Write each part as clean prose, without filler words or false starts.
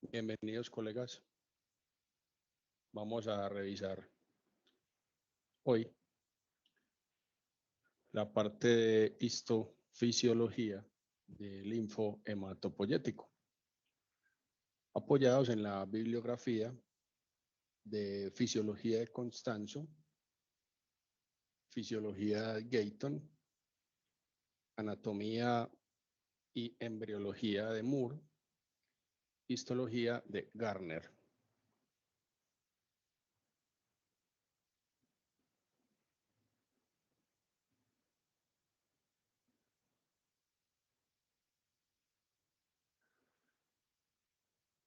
Bienvenidos, colegas. Vamos a revisar hoy la parte de histofisiología del linfohematopoyético, apoyados en la bibliografía de Fisiología de Constanzo, Fisiología de Gayton, Anatomía y Embriología de Moore, Histología de Garner.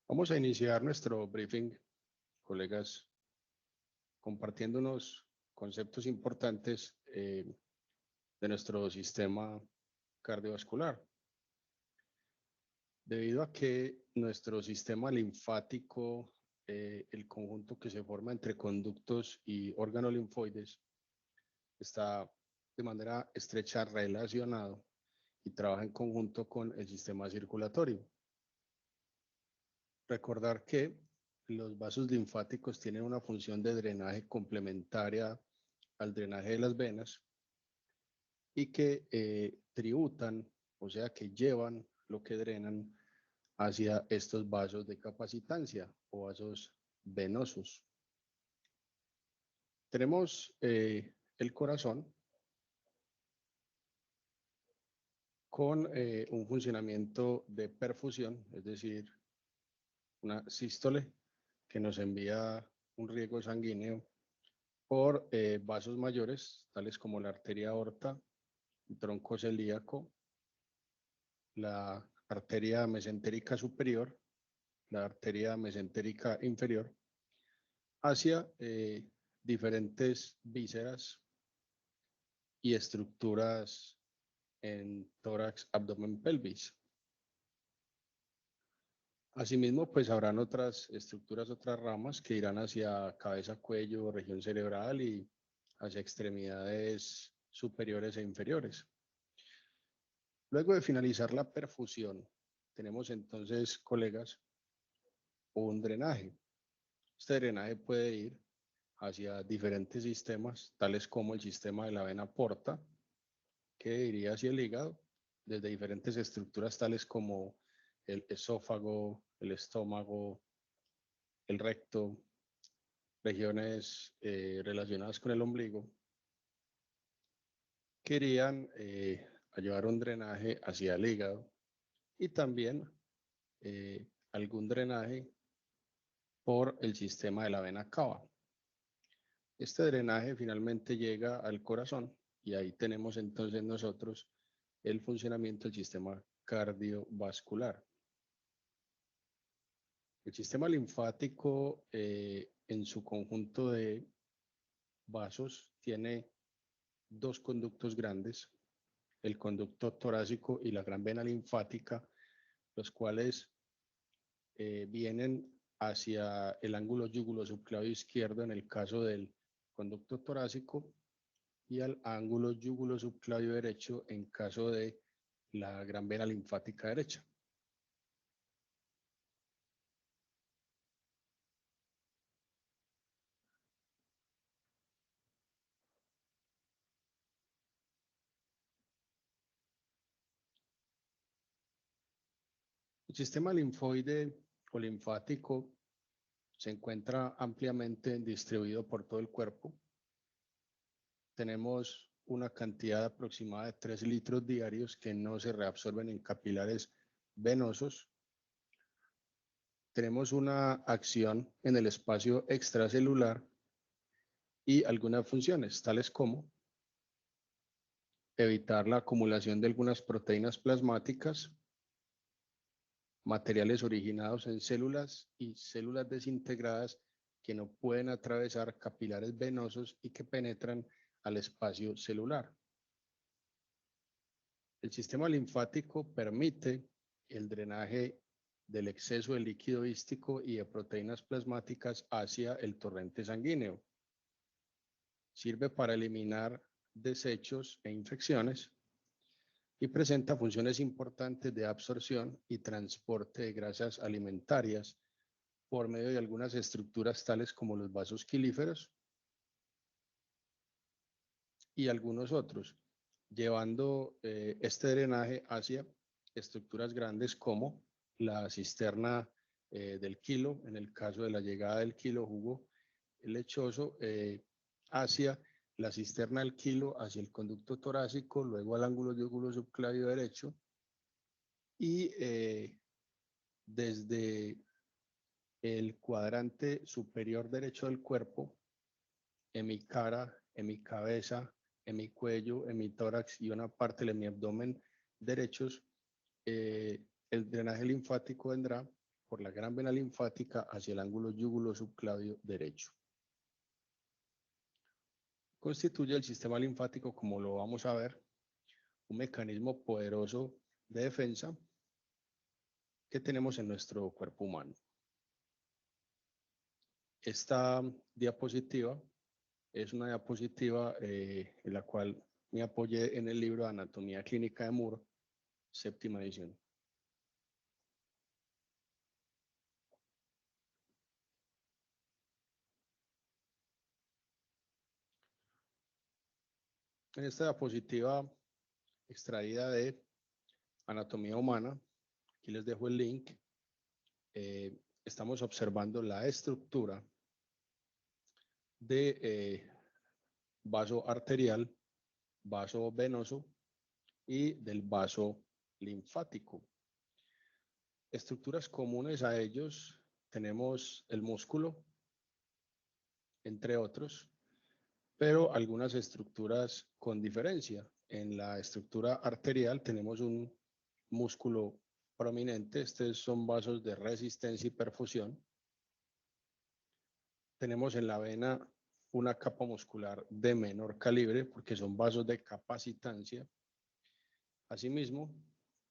Vamos a iniciar nuestro briefing, colegas, compartiendo unos conceptos importantes de nuestro sistema cardiovascular. Debido a que nuestro sistema linfático, el conjunto que se forma entre conductos y órganos linfoides, está de manera estrecha relacionado y trabaja en conjunto con el sistema circulatorio. Recordar que los vasos linfáticos tienen una función de drenaje complementaria al drenaje de las venas y que tributan, o sea que llevan lo que drenan hacia estos vasos de capacitancia o vasos venosos. Tenemos el corazón con un funcionamiento de perfusión, es decir, una sístole que nos envía un riego sanguíneo por vasos mayores, tales como la arteria aorta, el tronco celíaco, la arteria mesentérica superior, la arteria mesentérica inferior, hacia diferentes vísceras y estructuras en tórax, abdomen, pelvis. Asimismo, pues habrán otras estructuras, otras ramas que irán hacia cabeza, cuello, región cerebral y hacia extremidades superiores e inferiores. Luego de finalizar la perfusión, tenemos entonces, colegas, un drenaje. Este drenaje puede ir hacia diferentes sistemas, tales como el sistema de la vena porta, que iría hacia el hígado, desde diferentes estructuras tales como el esófago, el estómago, el recto, regiones relacionadas con el ombligo, que irían a llevar un drenaje hacia el hígado y también algún drenaje por el sistema de la vena cava. Este drenaje finalmente llega al corazón y ahí tenemos entonces nosotros el funcionamiento del sistema cardiovascular. El sistema linfático en su conjunto de vasos tiene dos conductos grandes, el conducto torácico y la gran vena linfática, los cuales vienen hacia el ángulo yugulosubclavio izquierdo en el caso del conducto torácico y al ángulo yugulosubclavio derecho en caso de la gran vena linfática derecha. El sistema linfoide o linfático se encuentra ampliamente distribuido por todo el cuerpo. Tenemos una cantidad aproximada de 3 litros diarios que no se reabsorben en capilares venosos. Tenemos una acción en el espacio extracelular y algunas funciones, tales como evitar la acumulación de algunas proteínas plasmáticas, materiales originados en células y células desintegradas que no pueden atravesar capilares venosos y que penetran al espacio celular. El sistema linfático permite el drenaje del exceso de líquido hístico y de proteínas plasmáticas hacia el torrente sanguíneo. Sirve para eliminar desechos e infecciones y presenta funciones importantes de absorción y transporte de grasas alimentarias por medio de algunas estructuras tales como los vasos quilíferos y algunos otros, llevando este drenaje hacia estructuras grandes como la cisterna del kilo, en el caso de la llegada del kilo jugo lechoso, hacia la cisterna del kilo, hacia el conducto torácico, luego al ángulo diúgulo subclavio derecho y desde el cuadrante superior derecho del cuerpo, en mi cara, en mi cabeza, en mi cuello, en mi tórax y una parte de mi abdomen derechos, el drenaje linfático vendrá por la gran vena linfática hacia el ángulo yúgulo subclavio derecho. Constituye el sistema linfático, como lo vamos a ver, un mecanismo poderoso de defensa que tenemos en nuestro cuerpo humano. Esta diapositiva es una diapositiva en la cual me apoyé en el libro Anatomía Clínica de Moore, séptima edición. En esta diapositiva extraída de Anatomía Humana, aquí les dejo el link, estamos observando la estructura de vaso arterial, vaso venoso y del vaso linfático. Estructuras comunes a ellos tenemos el músculo, entre otros, pero algunas estructuras con diferencia. En la estructura arterial tenemos un músculo prominente, estos son vasos de resistencia y perfusión. Tenemos en la vena una capa muscular de menor calibre porque son vasos de capacitancia. Asimismo,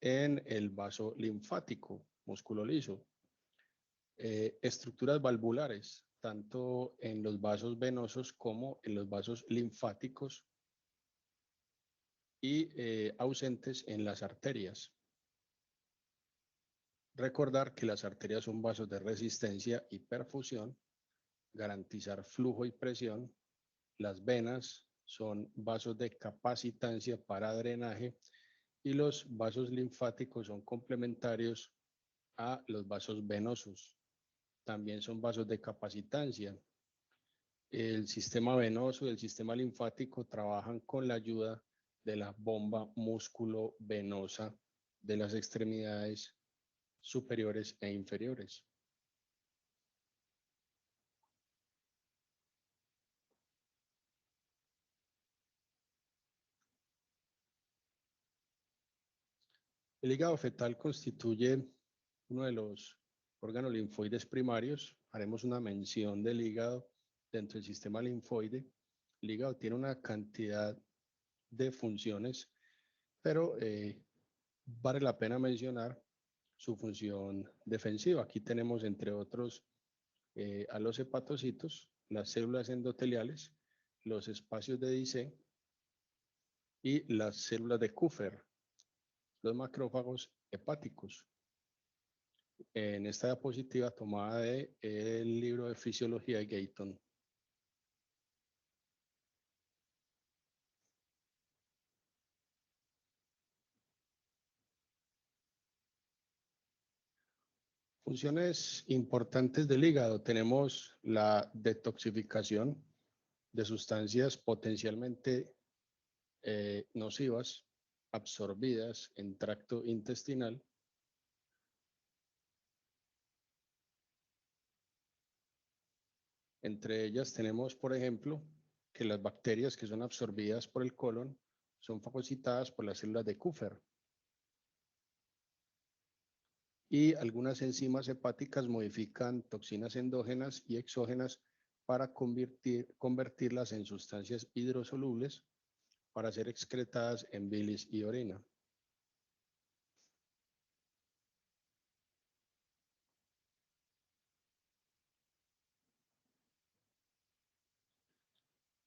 en el vaso linfático, músculo liso, estructuras valvulares, tanto en los vasos venosos como en los vasos linfáticos y ausentes en las arterias. Recordar que las arterias son vasos de resistencia y perfusión, garantizar flujo y presión. Las venas son vasos de capacitancia para drenaje y los vasos linfáticos son complementarios a los vasos venosos. También son vasos de capacitancia. El sistema venoso y el sistema linfático trabajan con la ayuda de la bomba músculo-venosa de las extremidades superiores e inferiores. El hígado fetal constituye uno de los órganos linfoides primarios. Haremos una mención del hígado dentro del sistema linfoide. El hígado tiene una cantidad de funciones, pero vale la pena mencionar su función defensiva. Aquí tenemos, entre otros, a los hepatocitos, las células endoteliales, los espacios de Dicé y las células de Kupffer, los macrófagos hepáticos. En esta diapositiva tomada del libro de Fisiología de Gayton. Funciones importantes del hígado. Tenemos la detoxificación de sustancias potencialmente nocivas absorbidas en tracto intestinal. Entre ellas tenemos, por ejemplo, que las bacterias que son absorbidas por el colon son fagocitadas por las células de Kupffer. Y algunas enzimas hepáticas modifican toxinas endógenas y exógenas para convertirlas en sustancias hidrosolubles para ser excretadas en bilis y orina.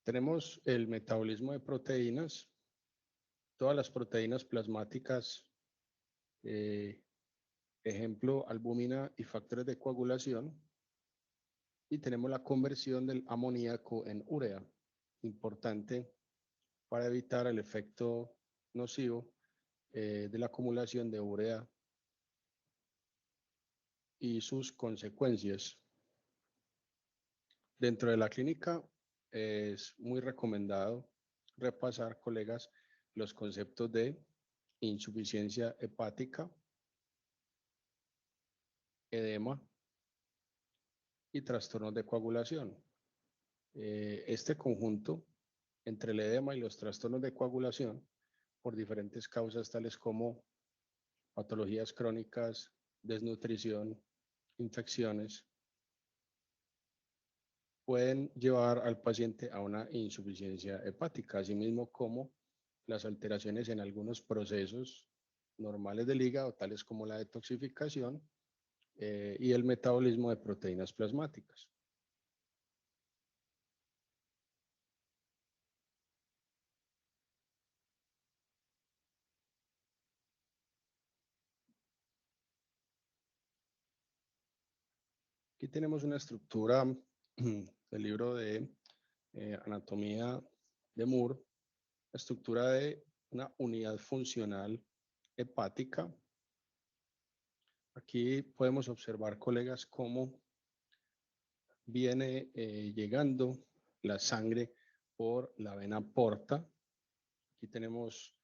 Tenemos el metabolismo de proteínas. Todas las proteínas plasmáticas, ejemplo, albúmina y factores de coagulación, y tenemos la conversión del amoníaco en urea, importante para evitar el efecto nocivo de la acumulación de urea y sus consecuencias. Dentro de la clínica es muy recomendado repasar, colegas, los conceptos de insuficiencia hepática, edema y trastornos de coagulación. Este conjunto entre el edema y los trastornos de coagulación por diferentes causas tales como patologías crónicas, desnutrición, infecciones, pueden llevar al paciente a una insuficiencia hepática, asimismo como las alteraciones en algunos procesos normales del hígado, tales como la detoxificación y el metabolismo de proteínas plasmáticas. Aquí tenemos una estructura del libro de anatomía de Moore, la estructura de una unidad funcional hepática. Aquí podemos observar, colegas, cómo viene llegando la sangre por la vena porta. Aquí tenemos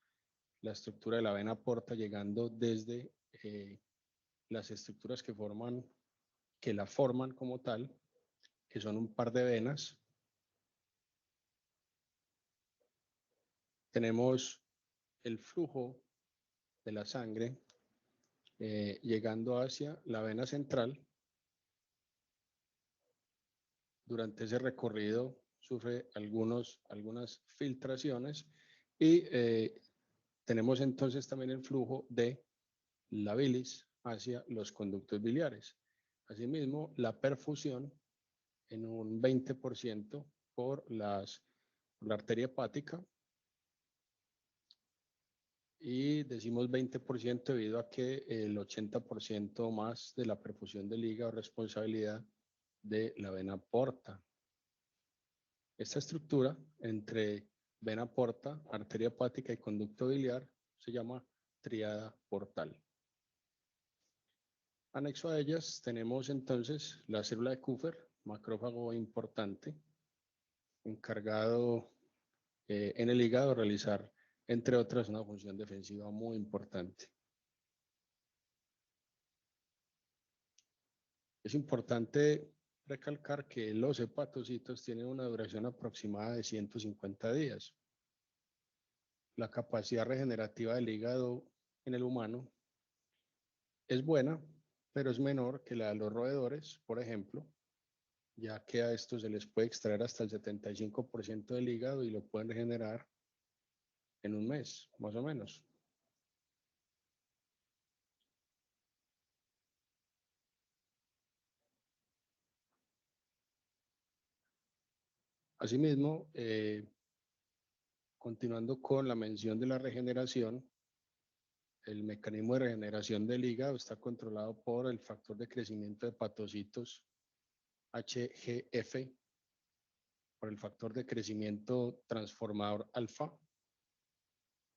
la estructura de la vena porta llegando desde las estructuras que la forman como tal, que son un par de venas. Tenemos el flujo de la sangre llegando hacia la vena central. Durante ese recorrido sufre algunas filtraciones y tenemos entonces también el flujo de la bilis hacia los conductos biliares. Asimismo, la perfusión en un 20% por la arteria hepática, y decimos 20% debido a que el 80% más de la perfusión del hígado es responsabilidad de la vena porta. Esta estructura entre vena porta, arteria hepática y conducto biliar se llama tríada portal. Anexo a ellas tenemos entonces la célula de Kupffer, macrófago importante, encargado en el hígado de realizar, entre otras, una función defensiva muy importante. Es importante recalcar que los hepatocitos tienen una duración aproximada de 150 días. La capacidad regenerativa del hígado en el humano es buena, pero es menor que la de los roedores, por ejemplo, ya que a estos se les puede extraer hasta el 75% del hígado y lo pueden regenerar en un mes, más o menos. Asimismo, continuando con la mención de la regeneración, el mecanismo de regeneración del hígado está controlado por el factor de crecimiento de hepatocitos HGF, por el factor de crecimiento transformador alfa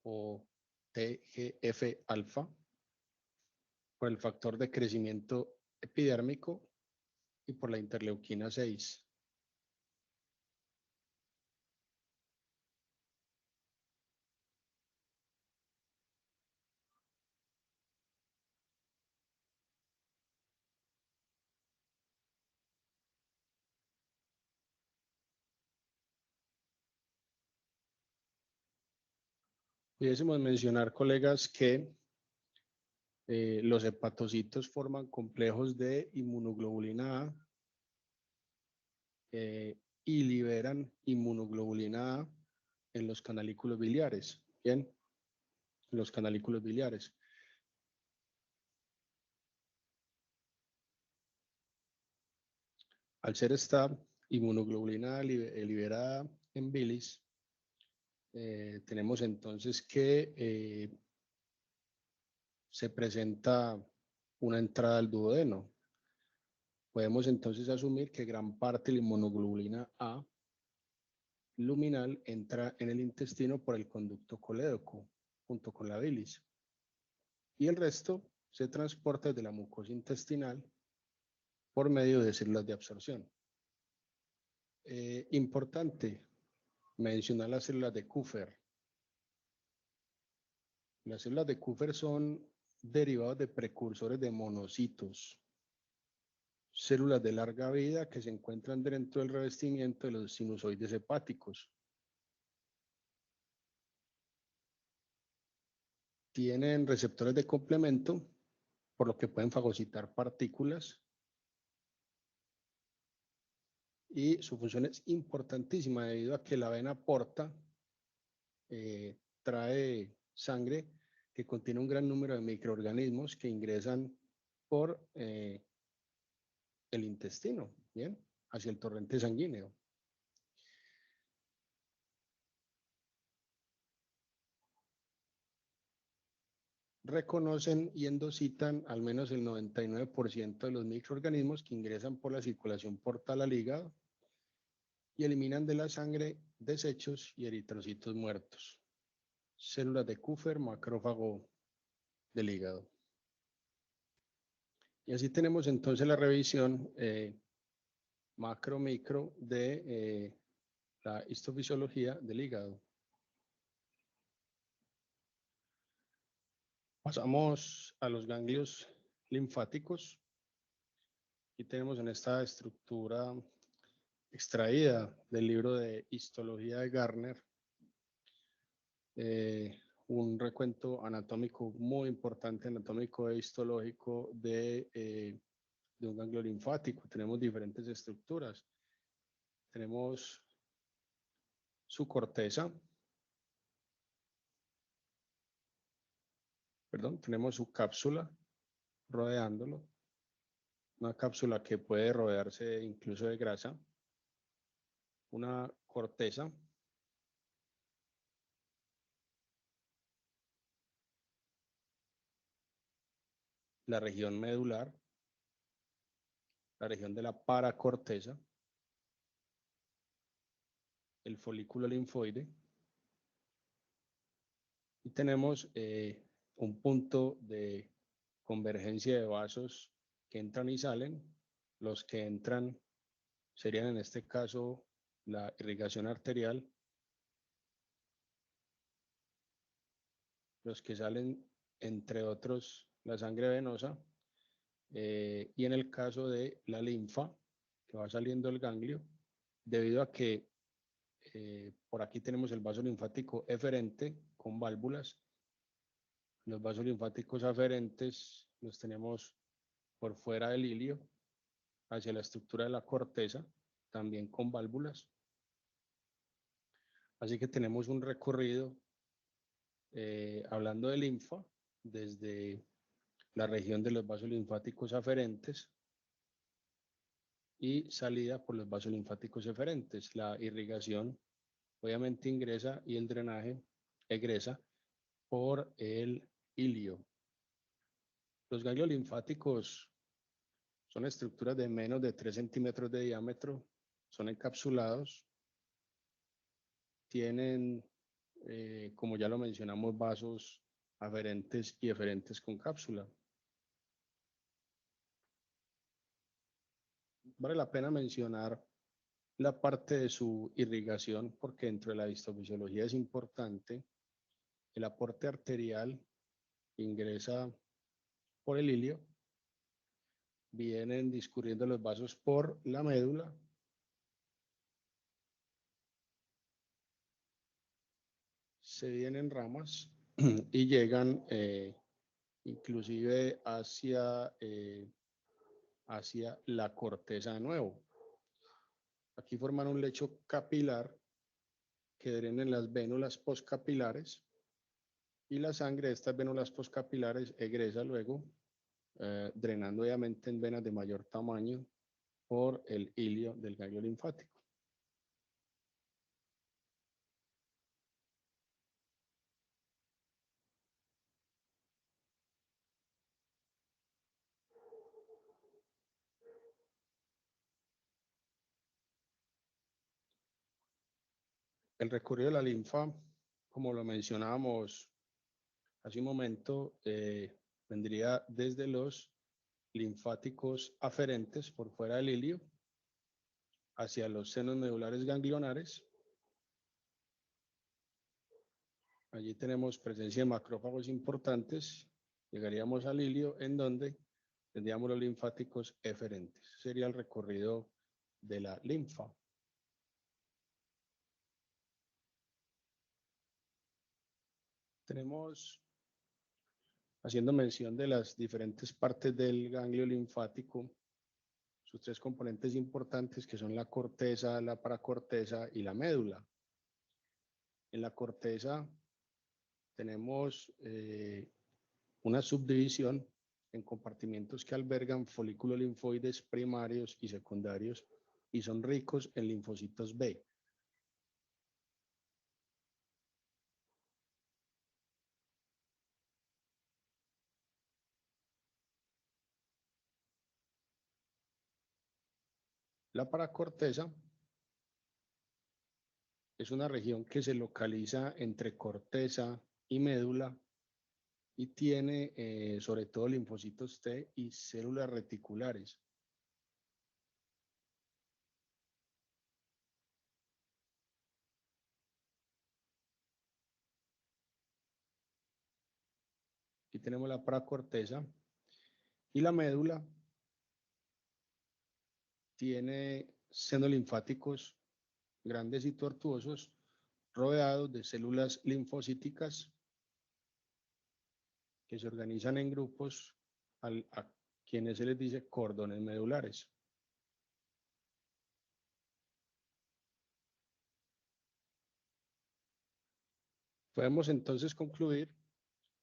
o TGF alfa, por el factor de crecimiento epidérmico y por la interleuquina 6. Pudiésemos mencionar, colegas, que los hepatocitos forman complejos de inmunoglobulina A y liberan inmunoglobulina A en los canalículos biliares. Bien, en los canalículos biliares. Al ser esta inmunoglobulina A liberada en bilis, tenemos entonces que se presenta una entrada al duodeno. Podemos entonces asumir que gran parte de la inmunoglobulina A luminal entra en el intestino por el conducto colédoco junto con la bilis y el resto se transporta desde la mucosa intestinal por medio de células de absorción. Importante mencionar las células de Kupffer. Las células de Kupffer son derivados de precursores de monocitos, células de larga vida que se encuentran dentro del revestimiento de los sinusoides hepáticos. Tienen receptores de complemento, por lo que pueden fagocitar partículas. Y su función es importantísima debido a que la vena porta, trae sangre que contiene un gran número de microorganismos que ingresan por el intestino, ¿bien? Hacia el torrente sanguíneo. Reconocen y endocitan al menos el 99% de los microorganismos que ingresan por la circulación portal al hígado y eliminan de la sangre desechos y eritrocitos muertos. Células de Kupffer, macrófago del hígado. Y así tenemos entonces la revisión macro-micro de la histofisiología del hígado. Pasamos a los ganglios linfáticos. Aquí tenemos en esta estructura extraída del libro de histología de Garner un recuento anatómico muy importante, anatómico e histológico de un ganglio linfático. Tenemos diferentes estructuras. Tenemos su corteza, tenemos su cápsula rodeándolo, una cápsula que puede rodearse incluso de grasa, una corteza, la región medular, la región de la paracorteza, el folículo linfoide, y tenemos un punto de convergencia de vasos que entran y salen. Los que entran serían en este caso la irrigación arterial, los que salen entre otros la sangre venosa, y en el caso de la linfa que va saliendo del ganglio, debido a que por aquí tenemos el vaso linfático eferente con válvulas. Los vasos linfáticos aferentes los tenemos por fuera del ilio, hacia la estructura de la corteza, también con válvulas. Así que tenemos un recorrido, hablando de linfa, desde la región de los vasos linfáticos aferentes y salida por los vasos linfáticos eferentes. La irrigación obviamente ingresa y el drenaje egresa por el ilio. Los ganglios linfáticos son estructuras de menos de 3 centímetros de diámetro, son encapsulados, tienen, como ya lo mencionamos, vasos aferentes y eferentes con cápsula. Vale la pena mencionar la parte de su irrigación porque dentro de la histofisiología es importante. El aporte arterial ingresa por el ilio, vienen discurriendo los vasos por la médula, se vienen ramas y llegan inclusive hacia la corteza de nuevo. Aquí forman un lecho capilar que drena en las vénulas postcapilares y la sangre de estas vénulas postcapilares egresa luego, drenando obviamente en venas de mayor tamaño por el ilio del ganglio linfático. El recorrido de la linfa, como lo mencionábamos hace un momento, vendría desde los linfáticos aferentes por fuera del ilio hacia los senos medulares ganglionares. Allí tenemos presencia de macrófagos importantes. Llegaríamos al ilio en donde tendríamos los linfáticos eferentes. Sería el recorrido de la linfa. Tenemos, haciendo mención de las diferentes partes del ganglio linfático, sus tres componentes importantes que son la corteza, la paracorteza y la médula. En la corteza tenemos una subdivisión en compartimientos que albergan folículos linfoides primarios y secundarios y son ricos en linfocitos B. La paracorteza es una región que se localiza entre corteza y médula y tiene sobre todo linfocitos T y células reticulares. Aquí tenemos la paracorteza y la médula tiene senos linfáticos grandes y tortuosos rodeados de células linfocíticas que se organizan en grupos a quienes se les dice cordones medulares. Podemos entonces concluir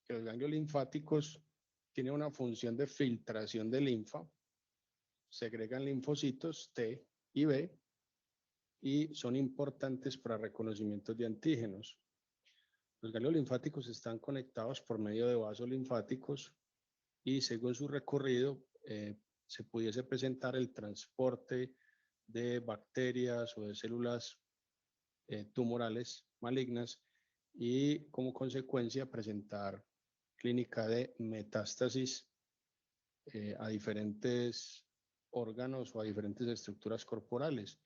que los ganglios linfáticos tienen una función de filtración de linfa, segregan linfocitos T y B y son importantes para reconocimiento de antígenos. Los ganglios linfáticos están conectados por medio de vasos linfáticos y según su recorrido se pudiese presentar el transporte de bacterias o de células tumorales malignas y como consecuencia presentar clínica de metástasis a diferentes órganos o a diferentes estructuras corporales.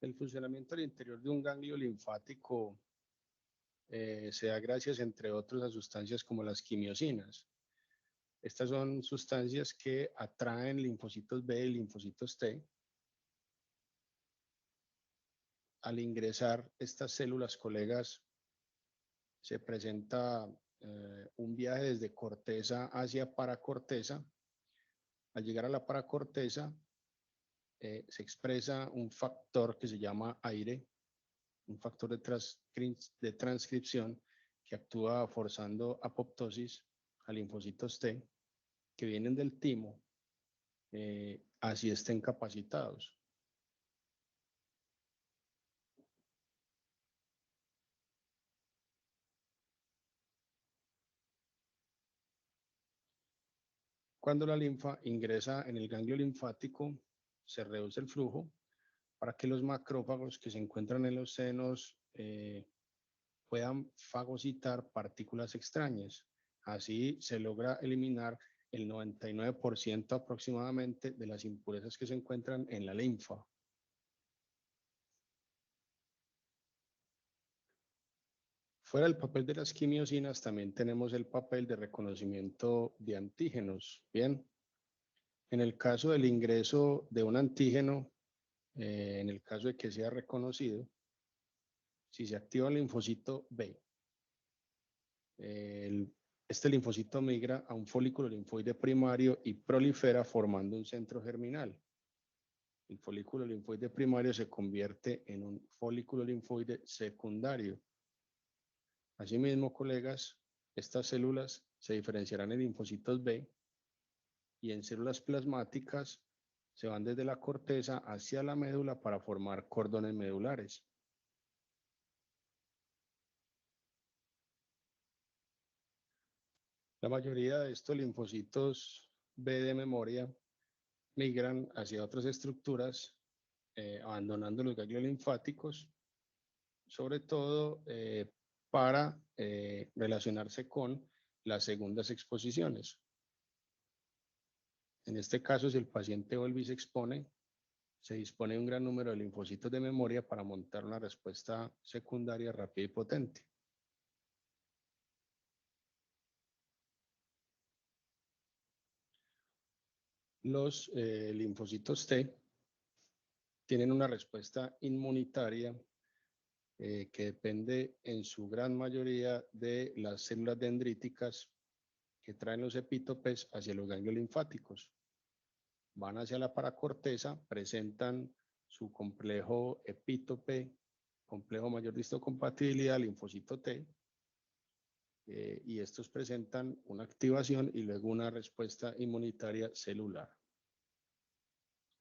El funcionamiento al interior de un ganglio linfático se da gracias, entre otros, a sustancias como las quimiosinas. Estas son sustancias que atraen linfocitos B y linfocitos T. Al ingresar estas células, colegas, se presenta un viaje desde corteza hacia paracorteza. Al llegar a la paracorteza, se expresa un factor que se llama aire, un factor de transcripción que actúa forzando apoptosis a linfocitos T que vienen del timo, así estén capacitados. Cuando la linfa ingresa en el ganglio linfático, se reduce el flujo para que los macrófagos que se encuentran en los senos puedan fagocitar partículas extrañas. Así se logra eliminar el 99% aproximadamente de las impurezas que se encuentran en la linfa. Fuera del papel de las quimiosinas, también tenemos el papel de reconocimiento de antígenos. Bien, en el caso del ingreso de un antígeno, en el caso de que sea reconocido, si se activa el linfocito B, este linfocito migra a un folículo linfoide primario y prolifera formando un centro germinal. El folículo linfoide primario se convierte en un folículo linfoide secundario. Asimismo, colegas, estas células se diferenciarán en linfocitos B y en células plasmáticas se van desde la corteza hacia la médula para formar cordones medulares. La mayoría de estos linfocitos B de memoria migran hacia otras estructuras, abandonando los ganglios linfáticos, sobre todo para relacionarse con las segundas exposiciones. En este caso, si el paciente vuelve y se expone, se dispone de un gran número de linfocitos de memoria para montar una respuesta secundaria rápida y potente. Los linfocitos T tienen una respuesta inmunitaria que depende en su gran mayoría de las células dendríticas que traen los epítopes hacia los ganglios linfáticos. Van hacia la paracorteza, presentan su complejo epítope, complejo mayor de histocompatibilidad, linfocito T, y estos presentan una activación y luego una respuesta inmunitaria celular.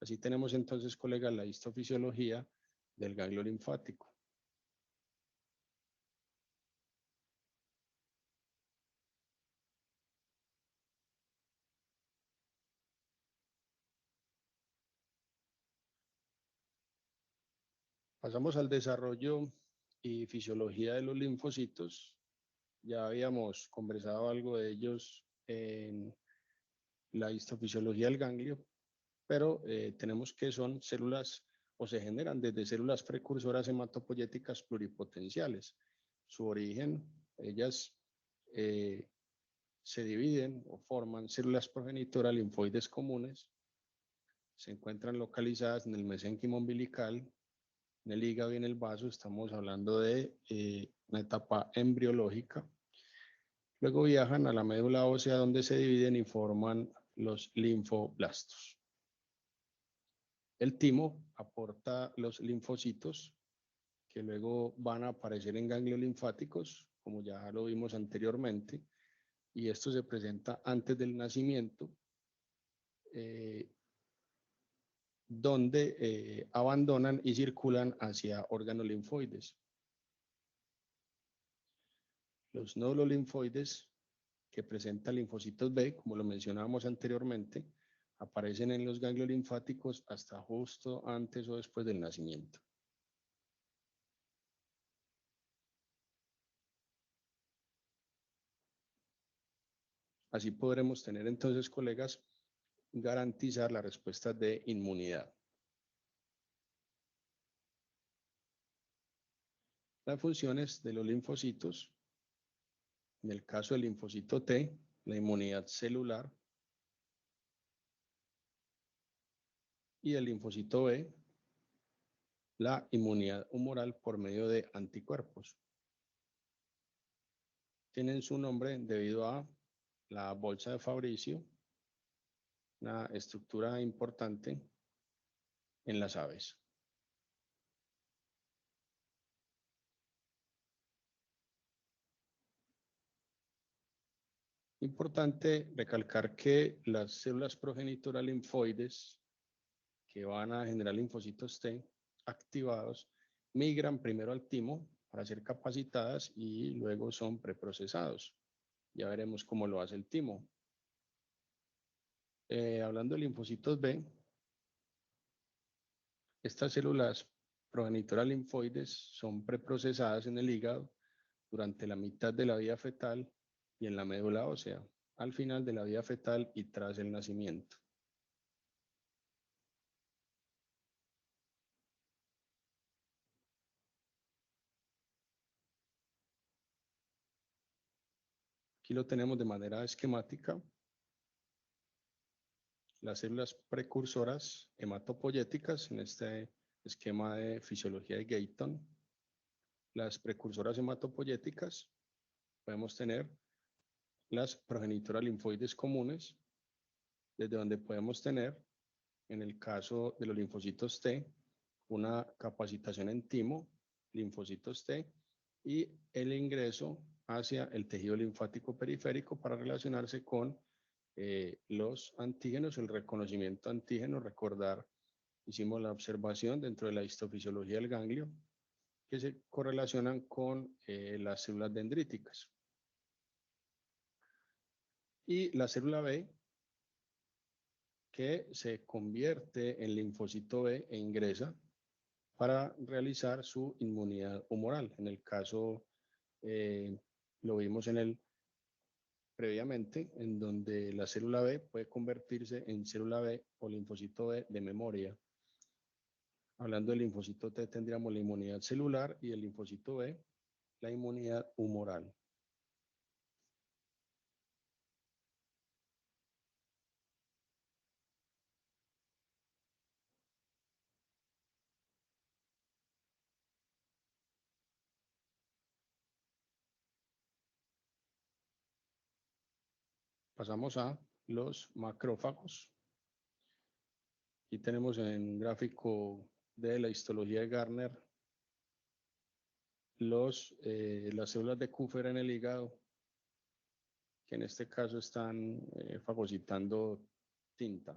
Así tenemos entonces, colegas, la histofisiología del ganglio linfático. Pasamos al desarrollo y fisiología de los linfocitos. Ya habíamos conversado algo de ellos en la histofisiología del ganglio, pero tenemos que son células o se generan desde células precursoras hematopoyéticas pluripotenciales. Su origen, ellas se dividen o forman células progenitoras linfoides comunes, se encuentran localizadas en el mesénquimo umbilical, en el hígado y en el vaso. Estamos hablando de una etapa embriológica. Luego viajan a la médula ósea donde se dividen y forman los linfoblastos. El timo aporta los linfocitos que luego van a aparecer en ganglios linfáticos, como ya lo vimos anteriormente, y esto se presenta antes del nacimiento, donde abandonan y circulan hacia órganos linfoides. Los nódulos linfoides que presentan linfocitos B, como lo mencionábamos anteriormente, aparecen en los ganglios linfáticos hasta justo antes o después del nacimiento. Así podremos tener entonces, colegas, garantizar la respuesta de inmunidad. Las funciones de los linfocitos, en el caso del linfocito T, la inmunidad celular, y el linfocito B, la inmunidad humoral por medio de anticuerpos. Tienen su nombre debido a la bolsa de Fabricio, una estructura importante en las aves. Importante recalcar que las células progenitoras linfoides que van a generar linfocitos T activados migran primero al timo para ser capacitadas y luego son preprocesados. Ya veremos cómo lo hace el timo. Hablando de linfocitos B, estas células progenitoras linfoides son preprocesadas en el hígado durante la mitad de la vida fetal y en la médula ósea, al final de la vida fetal y tras el nacimiento. Aquí lo tenemos de manera esquemática. Las células precursoras hematopoyéticas en este esquema de fisiología de Gayton. Las precursoras hematopoyéticas podemos tener las progenitoras linfoides comunes, desde donde podemos tener, en el caso de los linfocitos T, una capacitación en timo, linfocitos T, y el ingreso hacia el tejido linfático periférico para relacionarse con los antígenos, el reconocimiento antígeno. Recordar, hicimos la observación dentro de la histofisiología del ganglio, que se correlacionan con las células dendríticas. Y la célula B, que se convierte en linfocito B e ingresa para realizar su inmunidad humoral. En el caso, lo vimos previamente, en donde la célula B puede convertirse en célula B o linfocito B de memoria. Hablando del linfocito T, tendríamos la inmunidad celular y el linfocito B, la inmunidad humoral. Pasamos a los macrófagos. Aquí tenemos en un gráfico de la histología de Garner las células de Kupffer en el hígado, que en este caso están fagocitando tinta.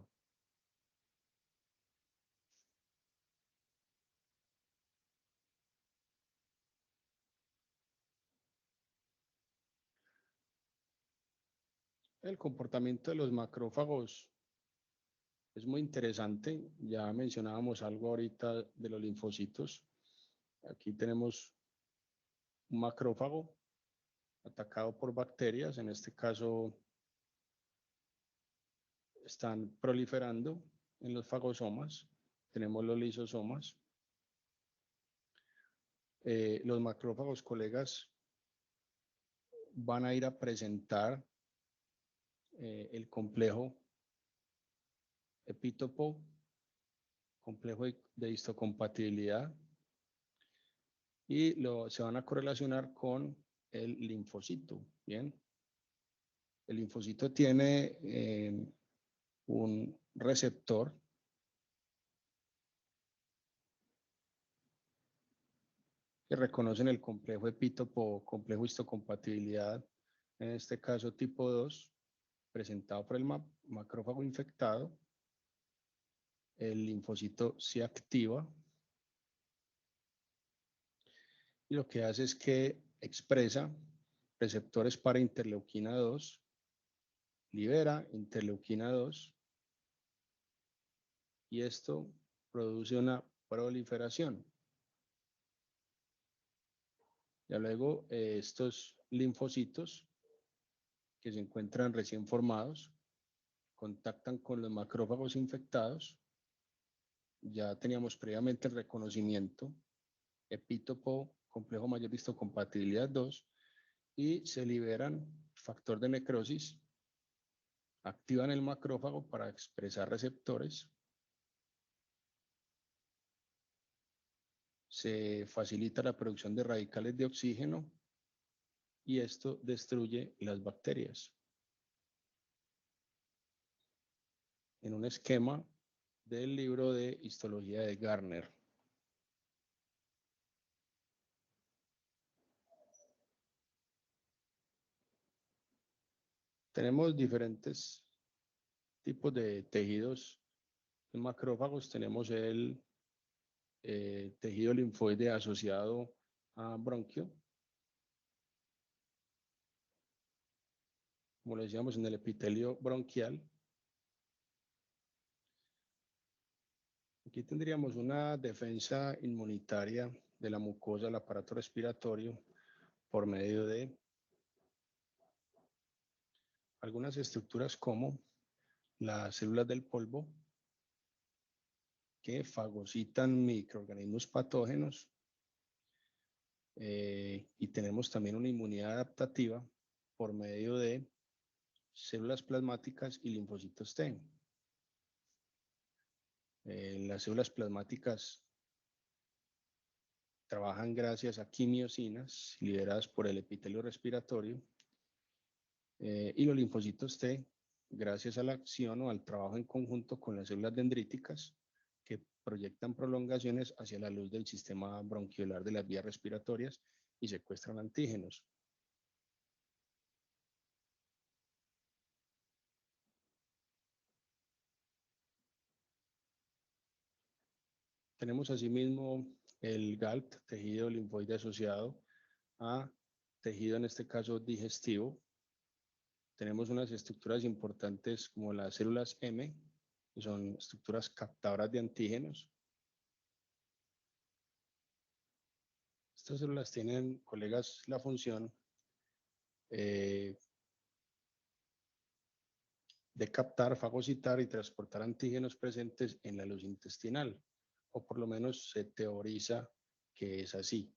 El comportamiento de los macrófagos es muy interesante. Ya mencionábamos algo ahorita de los linfocitos. Aquí tenemos un macrófago atacado por bacterias. En este caso están proliferando en los fagosomas. Tenemos los lisosomas. Los macrófagos, colegas, van a ir a presentar el complejo epítopo, complejo de histocompatibilidad, y se van a correlacionar con el linfocito. Bien, el linfocito tiene un receptor que reconocen el complejo epítopo, complejo histocompatibilidad, en este caso tipo 2, presentado por el macrófago infectado. El linfocito se activa y lo que hace es que expresa receptores para interleuquina 2, libera interleuquina 2 y esto produce una proliferación. Ya luego estos linfocitos que se encuentran recién formados contactan con los macrófagos infectados. Ya teníamos previamente el reconocimiento, epítopo, complejo mayor de histocompatibilidad 2, y se liberan factor de necrosis, activan el macrófago para expresar receptores, se facilita la producción de radicales de oxígeno y esto destruye las bacterias. En un esquema del libro de histología de Garner. Tenemos diferentes tipos de tejidos en macrófagos. Tenemos el tejido linfoide asociado a bronquio. Como lo decíamos, en el epitelio bronquial. Aquí tendríamos una defensa inmunitaria de la mucosa del aparato respiratorio por medio de algunas estructuras como las células del polvo que fagocitan microorganismos patógenos, y tenemos también una inmunidad adaptativa por medio de células plasmáticas y linfocitos T. Las células plasmáticas trabajan gracias a quimiosinas liberadas por el epitelio respiratorio, y los linfocitos T gracias a la acción o al trabajo en conjunto con las células dendríticas que proyectan prolongaciones hacia la luz del sistema bronquiolar de las vías respiratorias y secuestran antígenos. Tenemos asimismo el GALT, tejido linfoide asociado a tejido, en este caso digestivo, tenemos unas estructuras importantes como las células M, que son estructuras captadoras de antígenos. Estas células tienen, colegas, la función de captar, fagocitar y transportar antígenos presentes en la luz intestinal, o por lo menos se teoriza que es así.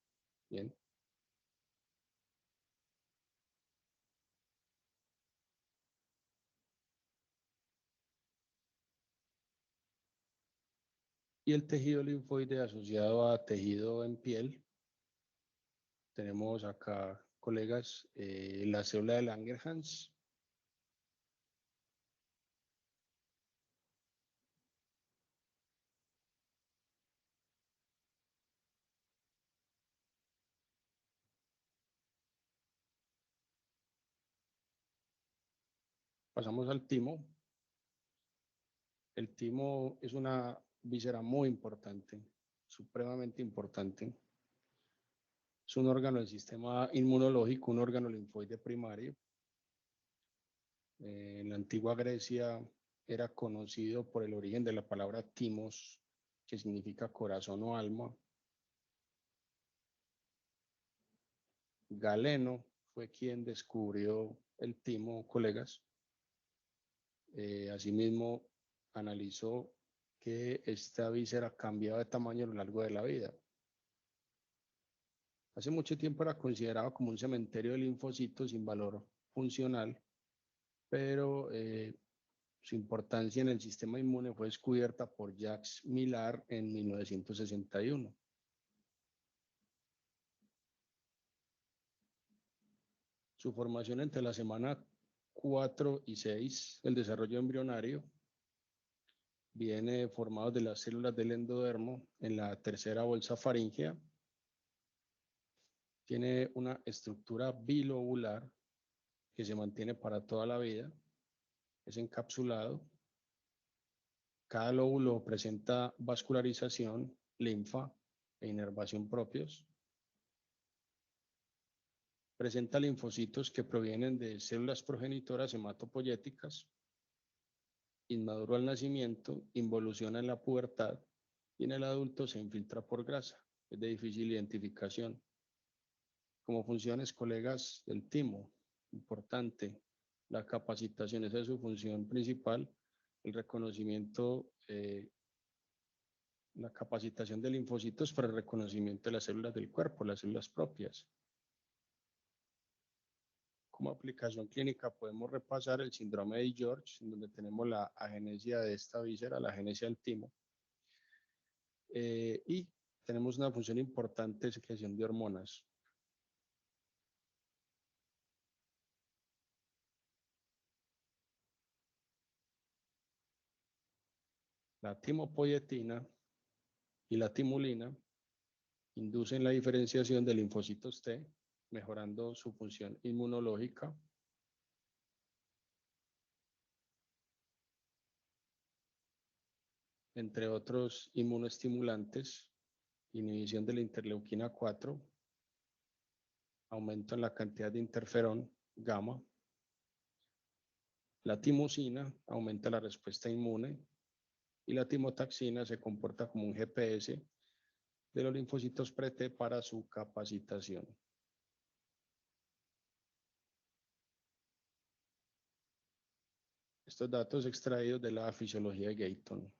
Bien. Y el tejido linfoide asociado a tejido en piel, tenemos acá, colegas, la célula de Langerhans. Pasamos al timo. El timo es una víscera muy importante, supremamente importante. Es un órgano del sistema inmunológico, un órgano linfoide primario. En la antigua Grecia era conocido por el origen de la palabra timos, que significa corazón o alma. Galeno fue quien descubrió el timo, colegas. Asimismo, analizó que esta víscera cambiaba de tamaño a lo largo de la vida. Hace mucho tiempo era considerado como un cementerio de linfocitos sin valor funcional, pero su importancia en el sistema inmune fue descubierta por Jacques Millard en 1961. Su formación entre la semana 4 y 6, el desarrollo embrionario, viene formado de las células del endodermo en la tercera bolsa faríngea. Tiene una estructura bilobular que se mantiene para toda la vida. Es encapsulado. Cada lóbulo presenta vascularización, linfa e inervación propios. Presenta linfocitos que provienen de células progenitoras hematopoyéticas. Inmaduro al nacimiento, involuciona en la pubertad y en el adulto se infiltra por grasa. Es de difícil identificación. Como funciones, colegas, del timo, importante, la capacitación, esa es su función principal, el reconocimiento, la capacitación de linfocitos para el reconocimiento de las células del cuerpo, las células propias. Como aplicación clínica podemos repasar el síndrome de George, en donde tenemos la agenesia de esta víscera, la agenesia del timo, y tenemos una función importante de secreción de hormonas. La timopoietina y la timulina inducen la diferenciación de linfocitos T, mejorando su función inmunológica. Entre otros inmunoestimulantes, inhibición de la interleuquina 4, aumento en la cantidad de interferón gamma. La timosina aumenta la respuesta inmune y la timotaxina se comporta como un GPS de los linfocitos pre-T para su capacitación. Estos datos extraídos de la fisiología de Gayton.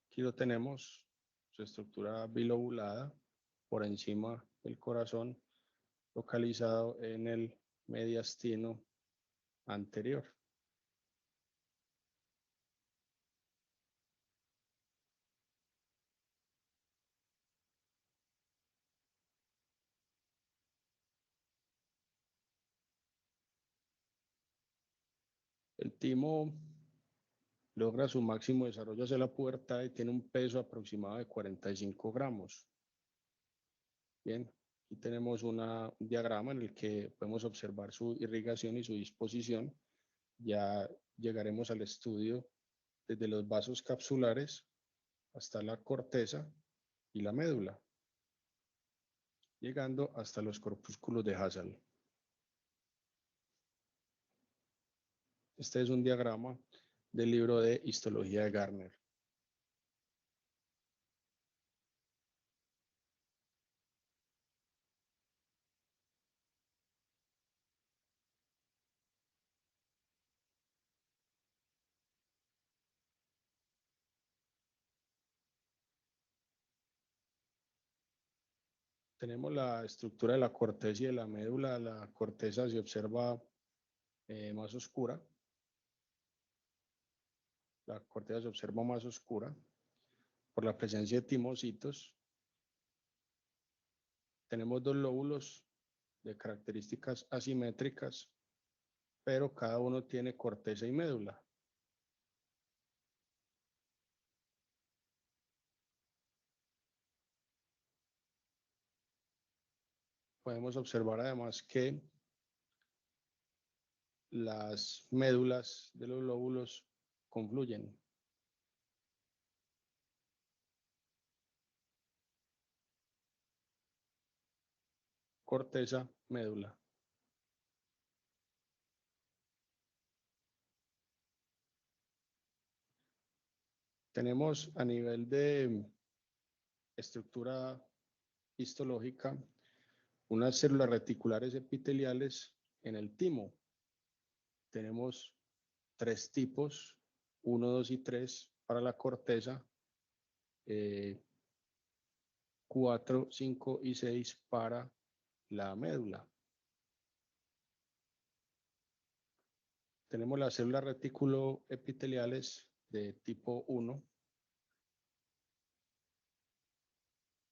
Aquí lo tenemos, su estructura bilobulada por encima del corazón, localizado en el mediastino anterior. El timo logra su máximo desarrollo hacia la pubertad y tiene un peso aproximado de 45 gramos. Bien, aquí tenemos un diagrama en el que podemos observar su irrigación y su disposición. Ya llegaremos al estudio desde los vasos capsulares hasta la corteza y la médula, llegando hasta los corpúsculos de Hasal. Este es un diagrama del libro de histología de Garner. Tenemos la estructura de la corteza y de la médula. La corteza se observa más oscura. La corteza se observa más oscura por la presencia de timocitos. Tenemos dos lóbulos de características asimétricas, pero cada uno tiene corteza y médula. Podemos observar además que las médulas de los lóbulos confluyen. Corteza, médula. Tenemos a nivel de estructura histológica unas células reticulares epiteliales en el timo. Tenemos 3 tipos, 1, 2 y 3 para la corteza, 4, 5 y 6 para la médula. Tenemos las células reticuloepiteliales de tipo 1.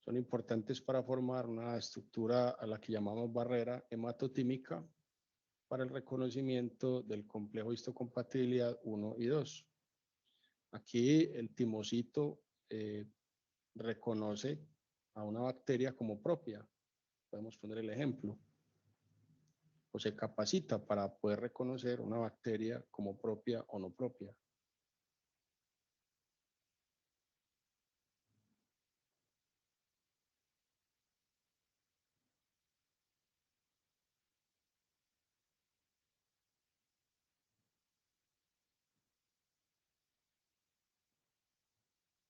Son importantes para formar una estructura a la que llamamos barrera hematotímica para el reconocimiento del complejo histocompatibilidad 1 y 2. Aquí el timocito reconoce a una bacteria como propia. Podemos poner el ejemplo. O se capacita para poder reconocer una bacteria como propia o no propia.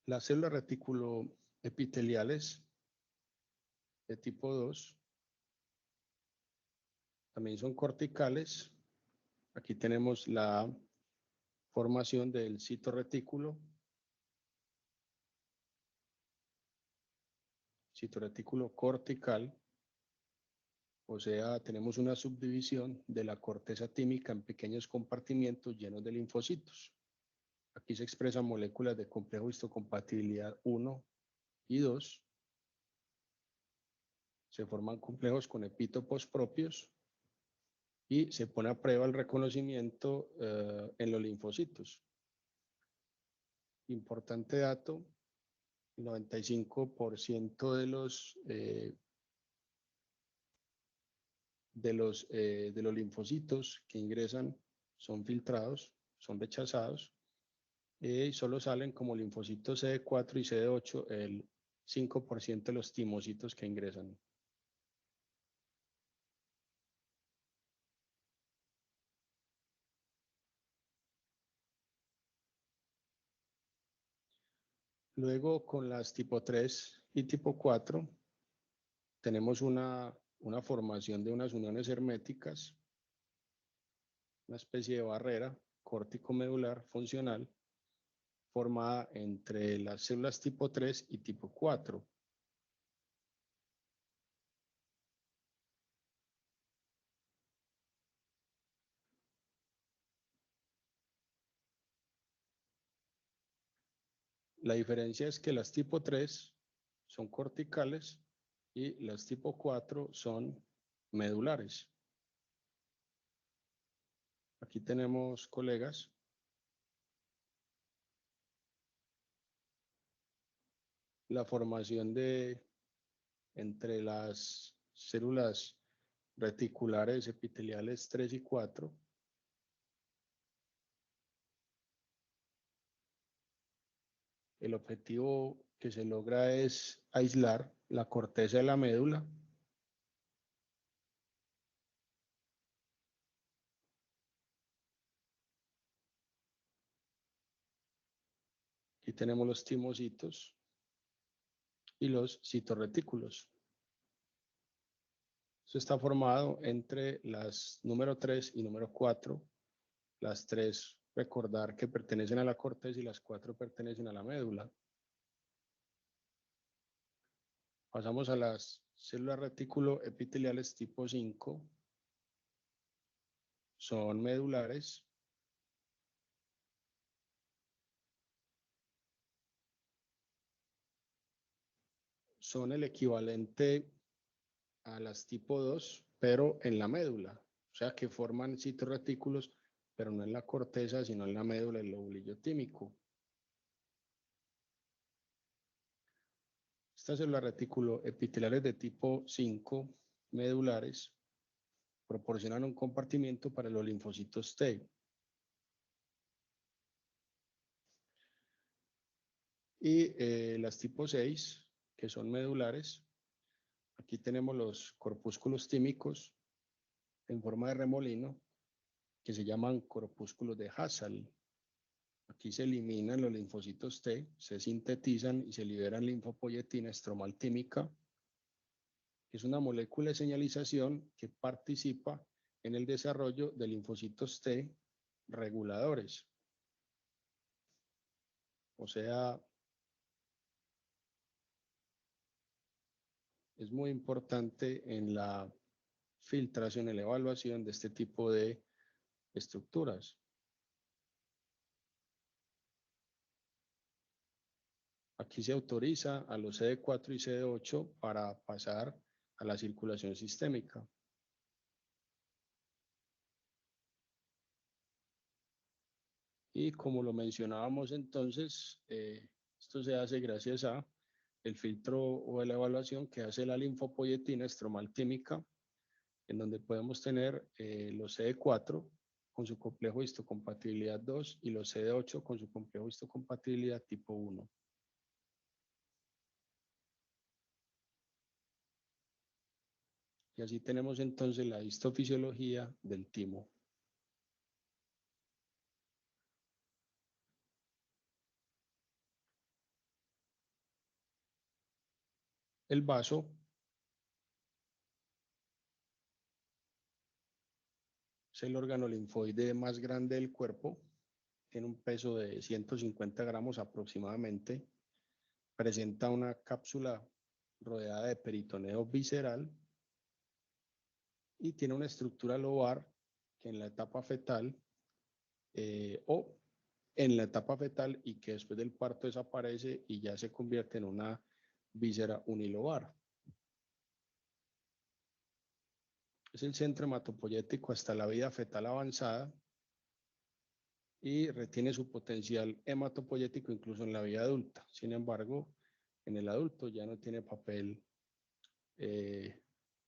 Las células reticuloepiteliales de tipo 2 también son corticales. Aquí tenemos la formación del citorretículo cortical, o sea, tenemos una subdivisión de la corteza tímica en pequeños compartimientos llenos de linfocitos. Aquí se expresan moléculas de complejo histocompatibilidad 1 y 2. Se forman complejos con epítopos propios y se pone a prueba el reconocimiento en los linfocitos. Importante dato, el 95% de los linfocitos que ingresan son filtrados, son rechazados, y solo salen como linfocitos CD4 y CD8 el 5% de los timocitos que ingresan. Luego, con las tipo 3 y tipo 4, tenemos una formación de unas uniones herméticas, una especie de barrera córtico-medular funcional formada entre las células tipo 3 y tipo 4. La diferencia es que las tipo 3 son corticales y las tipo 4 son medulares. Aquí tenemos, colegas, la formación de entre las células reticulares epiteliales 3 y 4. el objetivo que se logra es aislar la corteza de la médula y tenemos los timocitos y los citorretículos. Esto está formado entre las número 3 y número 4. Las 3, recordar que pertenecen a la corteza y las 4 pertenecen a la médula. Pasamos a las células retículo epiteliales tipo 5. Son medulares. Son el equivalente a las tipo 2, pero en la médula. O sea, que forman citorretículos, pero no en la corteza, sino en la médula, el lobulillo tímico. Estas células retículo epiteliales de tipo 5 medulares proporcionan un compartimiento para los linfocitos T. Y las tipo 6, que son medulares, aquí tenemos los corpúsculos tímicos en forma de remolino, que se llaman corpúsculos de Hassall. Aquí se eliminan los linfocitos T, se sintetizan y se liberan linfopoyetina estromal tímica, que es una molécula de señalización que participa en el desarrollo de linfocitos T reguladores. O sea, es muy importante en la filtración y la evaluación de este tipo de estructuras. Aquí se autoriza a los CD4 y CD8 para pasar a la circulación sistémica. Y como lo mencionábamos entonces, esto se hace gracias a el filtro o la evaluación que hace la linfopoyetina estromal tímica, en donde podemos tener los CD4 con su complejo histocompatibilidad 2 y los CD8 con su complejo histocompatibilidad tipo 1. Y así tenemos entonces la histofisiología del timo. El vaso es el órgano linfoide más grande del cuerpo, tiene un peso de 150 gramos aproximadamente, presenta una cápsula rodeada de peritoneo visceral y tiene una estructura lobar que en la etapa fetal o en la etapa fetal y que después del parto desaparece y ya se convierte en una víscera unilobar. Es el centro hematopoyético hasta la vida fetal avanzada y retiene su potencial hematopoyético incluso en la vida adulta. Sin embargo, en el adulto ya no tiene papel de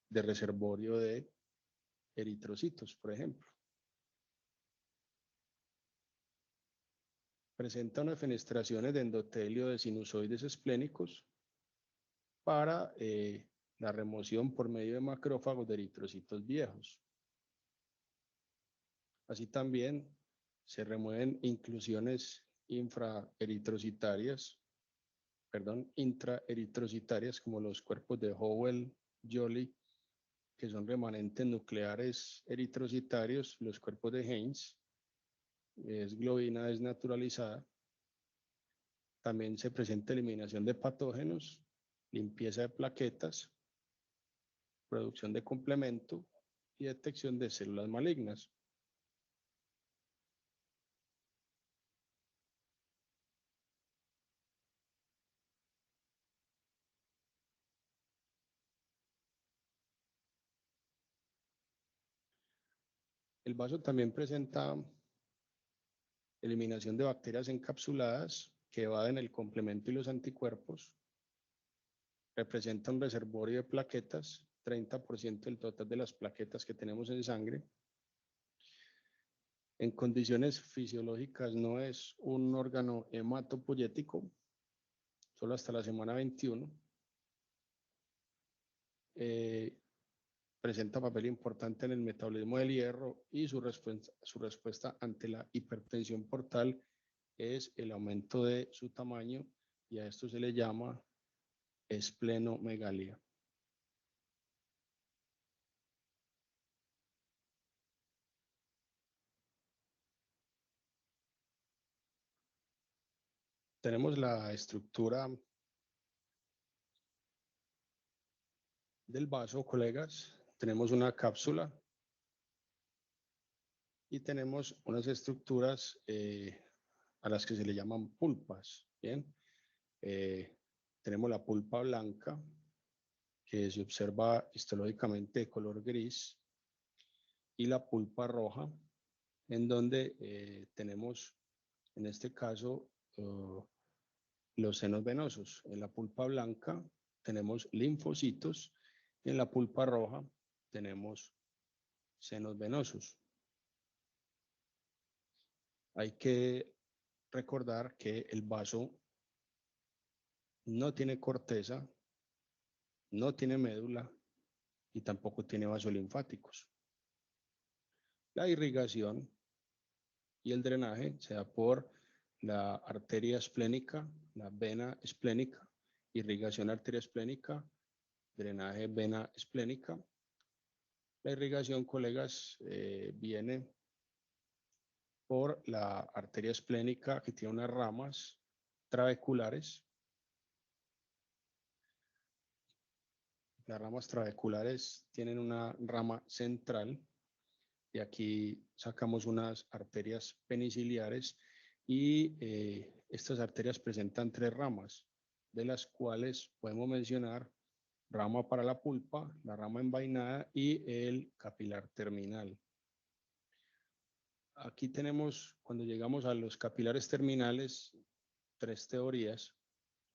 reservorio de eritrocitos, por ejemplo. Presenta unas fenestraciones de endotelio de sinusoides esplénicos para la remoción por medio de macrófagos de eritrocitos viejos. Así también se remueven inclusiones intraeritrocitarias como los cuerpos de Howell-Jolly, que son remanentes nucleares eritrocitarios, los cuerpos de Haynes, es globina desnaturalizada. También se presenta eliminación de patógenos, limpieza de plaquetas, producción de complemento y detección de células malignas. El vaso también presenta eliminación de bacterias encapsuladas que evaden el complemento y los anticuerpos. Representa un reservorio de plaquetas, 30% del total de las plaquetas que tenemos en sangre. En condiciones fisiológicas no es un órgano hematopoyético, solo hasta la semana 21. Presenta papel importante en el metabolismo del hierro y su respuesta ante la hipertensión portal es el aumento de su tamaño y a esto se le llama esplenomegalia. Tenemos la estructura del vaso, colegas. Tenemos una cápsula y tenemos unas estructuras a las que se le llaman pulpas. Bien, tenemos la pulpa blanca que se observa histológicamente de color gris y la pulpa roja en donde tenemos en este caso los senos venosos. En la pulpa blanca tenemos linfocitos y en la pulpa roja tenemos senos venosos. Hay que recordar que el vaso no tiene corteza, no tiene médula y tampoco tiene vasos linfáticos. La irrigación y el drenaje se da por la arteria esplénica, la vena esplénica, irrigación arteria esplénica, drenaje vena esplénica. La irrigación, colegas, viene por la arteria esplénica que tiene unas ramas trabeculares. Las ramas trabeculares tienen una rama central y aquí sacamos unas arterias peniciliares y estas arterias presentan 3 ramas, de las cuales podemos mencionar rama para la pulpa, la rama envainada y el capilar terminal. Aquí tenemos, cuando llegamos a los capilares terminales, 3 teorías,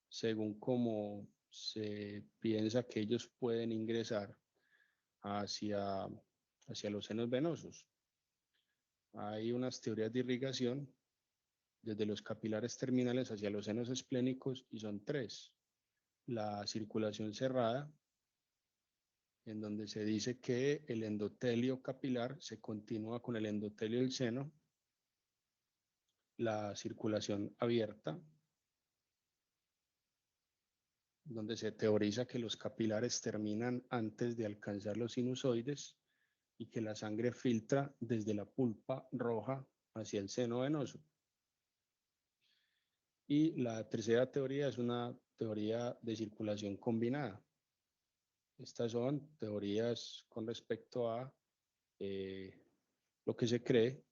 según cómo se piensa que ellos pueden ingresar hacia los senos venosos. Hay unas teorías de irrigación desde los capilares terminales hacia los senos esplénicos y son 3. La circulación cerrada, en donde se dice que el endotelio capilar se continúa con el endotelio del seno. La circulación abierta, donde se teoriza que los capilares terminan antes de alcanzar los sinusoides y que la sangre filtra desde la pulpa roja hacia el seno venoso. Y la tercera teoría es una teoría de circulación combinada. Estas son teorías con respecto a lo que se cree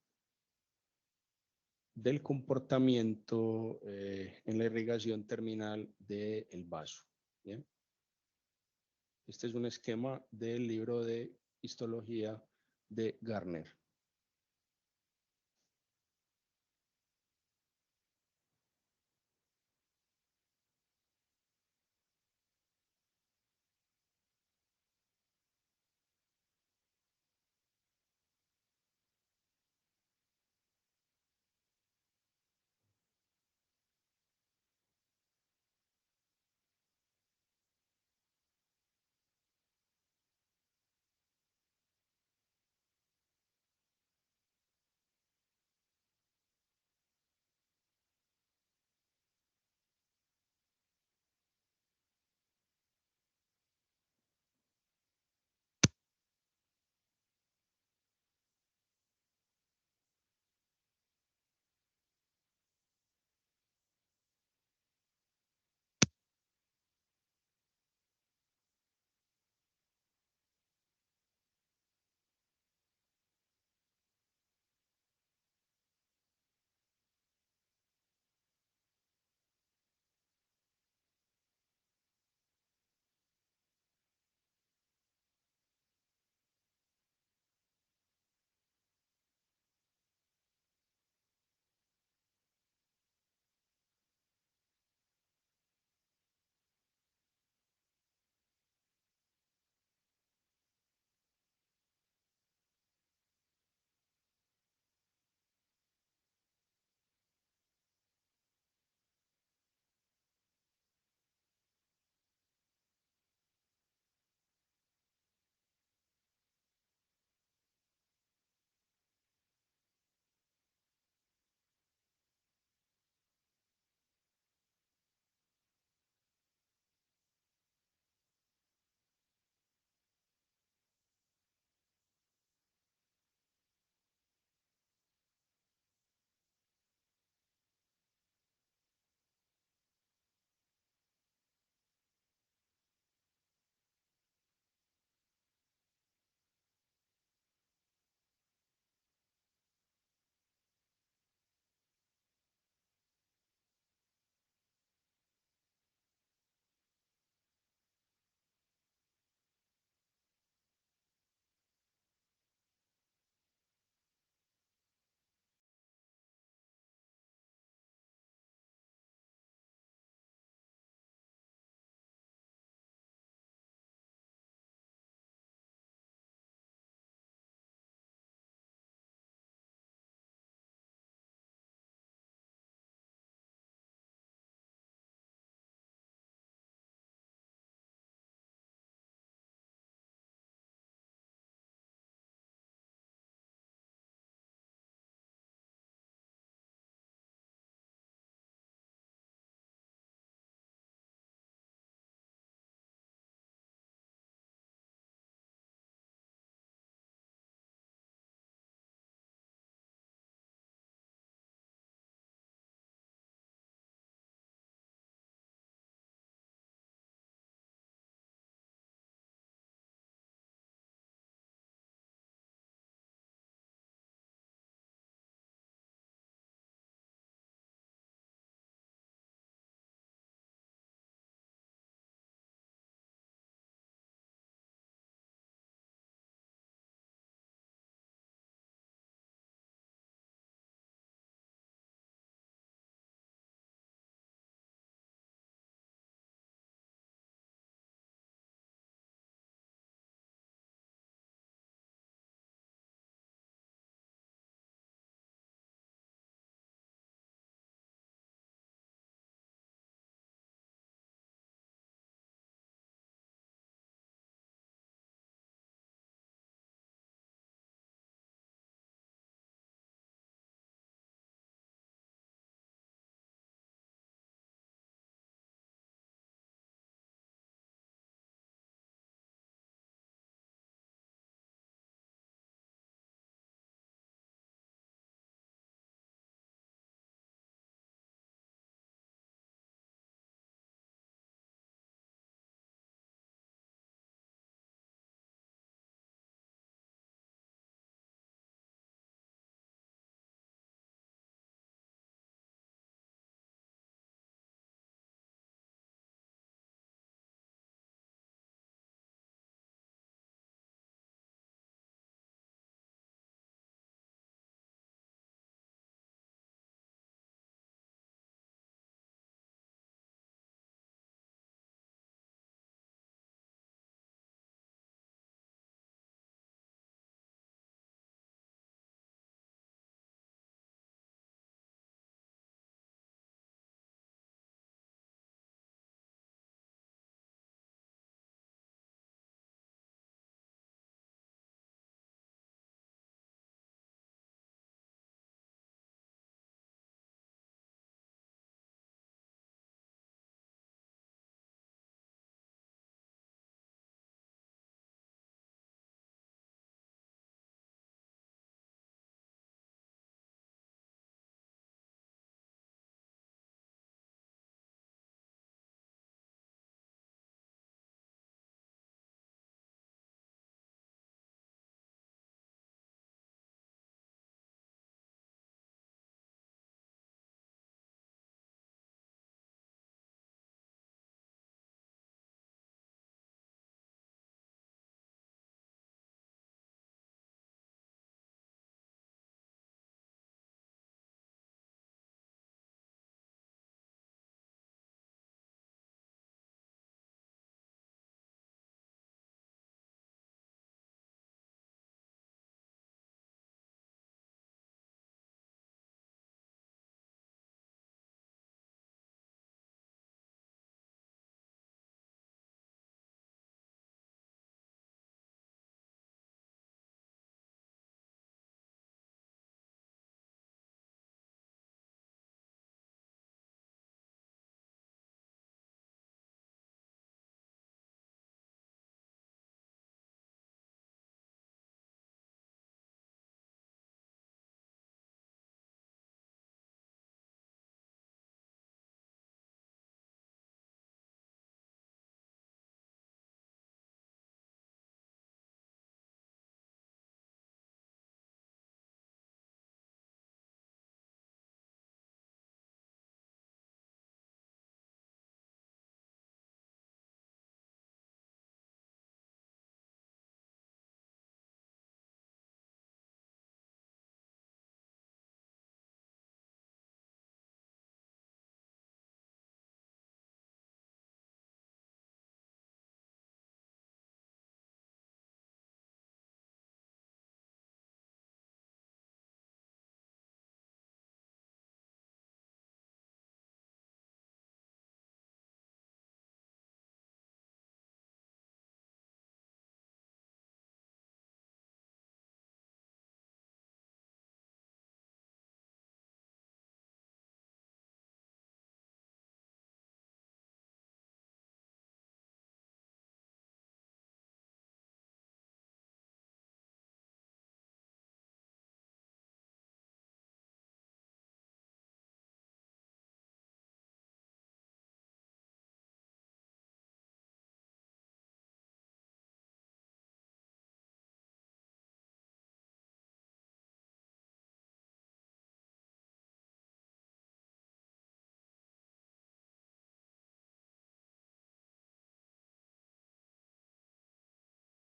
del comportamiento en la irrigación terminal del vaso. ¿Bien? Este es un esquema del libro de histología de Garner.